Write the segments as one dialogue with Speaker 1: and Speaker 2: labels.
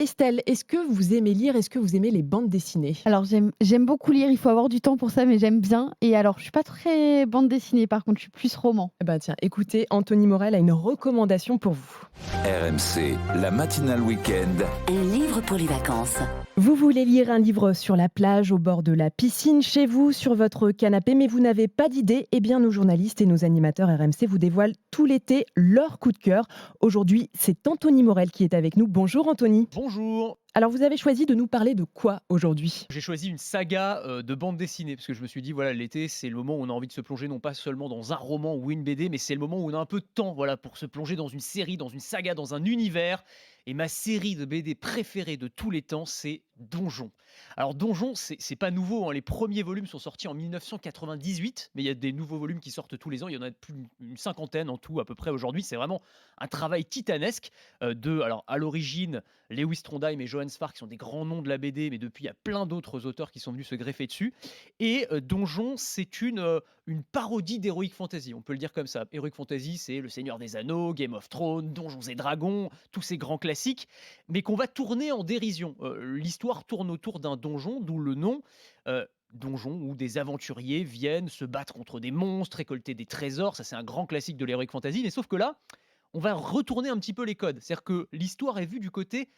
Speaker 1: Estelle, est-ce que vous aimez lire? Est-ce que vous aimez les bandes dessinées?
Speaker 2: Alors j'aime beaucoup lire, il faut avoir du temps pour ça, mais j'aime bien. Et alors, je suis pas très bande dessinée, par contre, je suis plus roman.
Speaker 1: Eh ben tiens, écoutez, Anthony Morel a une recommandation pour vous.
Speaker 3: RMC, la matinale week-end.
Speaker 4: Un livre pour les vacances.
Speaker 1: Vous voulez lire un livre sur la plage, au bord de la piscine, chez vous, sur votre canapé, mais vous n'avez pas d'idée? Eh bien, nos journalistes et nos animateurs RMC vous dévoilent tout l'été leur coup de cœur. Aujourd'hui, c'est Anthony Morel qui est avec nous. Bonjour Anthony.
Speaker 5: Bonjour,
Speaker 1: Alors, vous avez choisi de nous parler de quoi aujourd'hui?
Speaker 5: j'ai choisi une saga de bande dessinée parce que je me suis dit voilà l'été c'est le moment où on a envie de se plonger non pas seulement dans un roman ou une BD mais c'est le moment où on a un peu de temps voilà pour se plonger dans une série, dans une saga, dans un univers et ma série de BD préférée de tous les temps c'est Donjon. Alors Donjon c'est pas nouveau hein, les premiers volumes sont sortis en 1998 mais il y a des nouveaux volumes qui sortent tous les ans, il y en a plus d'une cinquantaine en tout à peu près aujourd'hui, c'est vraiment un travail titanesque de alors à l'origine Lewis Trondheim et Johann Sfar qui sont des grands noms de la BD, mais depuis il y a plein d'autres auteurs qui sont venus se greffer dessus. Et Donjon, c'est une parodie d'Heroic Fantasy, on peut le dire comme ça. Heroic Fantasy, c'est Le Seigneur des Anneaux, Game of Thrones, Donjons et Dragons, tous ces grands classiques, mais qu'on va tourner en dérision. L'histoire tourne autour d'un donjon, d'où le nom. Donjon où des aventuriers viennent se battre contre des monstres, récolter des trésors, ça c'est un grand classique de l'Heroic Fantasy, mais sauf que là, on va retourner un petit peu les codes. C'est-à-dire que l'histoire est vue du côté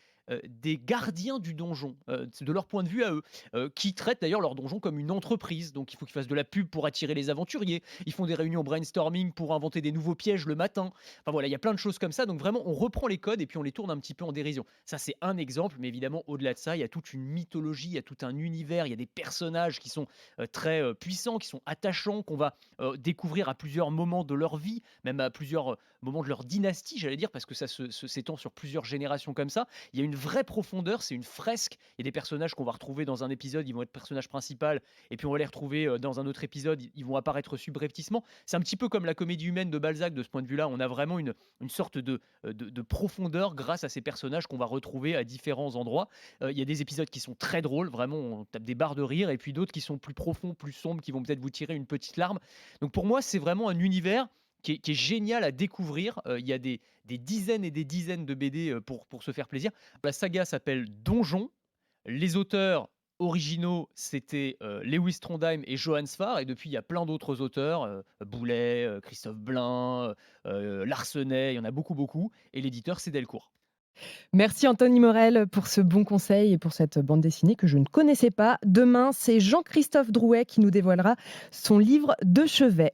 Speaker 5: des gardiens du donjon, c'est de leur point de vue à eux, qui traitent d'ailleurs leur donjon comme une entreprise. Donc il faut qu'ils fassent de la pub pour attirer les aventuriers. Ils font des réunions brainstorming pour inventer des nouveaux pièges le matin. Enfin voilà, il y a plein de choses comme ça. Donc vraiment, on reprend les codes et puis on les tourne un petit peu en dérision. Ça, c'est un exemple, mais évidemment, au-delà de ça, il y a toute une mythologie, il y a tout un univers, il y a des personnages qui sont très puissants, qui sont attachants, qu'on va découvrir à plusieurs moments de leur vie, même à plusieurs moment de leur dynastie, j'allais dire, parce que ça s'étend sur plusieurs générations comme ça. Il y a une vraie profondeur, c'est une fresque. Il y a des personnages qu'on va retrouver dans un épisode, ils vont être personnage principal, et puis on va les retrouver dans un autre épisode, ils vont apparaître subrepticement. C'est un petit peu comme la comédie humaine de Balzac de ce point de vue-là. On a vraiment une sorte de profondeur grâce à ces personnages qu'on va retrouver à différents endroits. Il y a des épisodes qui sont très drôles, vraiment, on tape des barres de rire, et puis d'autres qui sont plus profonds, plus sombres, qui vont peut-être vous tirer une petite larme. Donc pour moi, c'est vraiment un univers qui est génial à découvrir. Il y a des dizaines et des dizaines de BD pour se faire plaisir. La saga s'appelle Donjon. Les auteurs originaux, c'était Lewis Trondheim et Johann Sfar. Et depuis, il y a plein d'autres auteurs, Boulet, Christophe Blain, Larsenet, il y en a beaucoup, beaucoup. Et l'éditeur, c'est Delcourt.
Speaker 1: Merci Anthony Morel pour ce bon conseil et pour cette bande dessinée que je ne connaissais pas. Demain, c'est Jean-Christophe Drouet qui nous dévoilera son livre de chevet.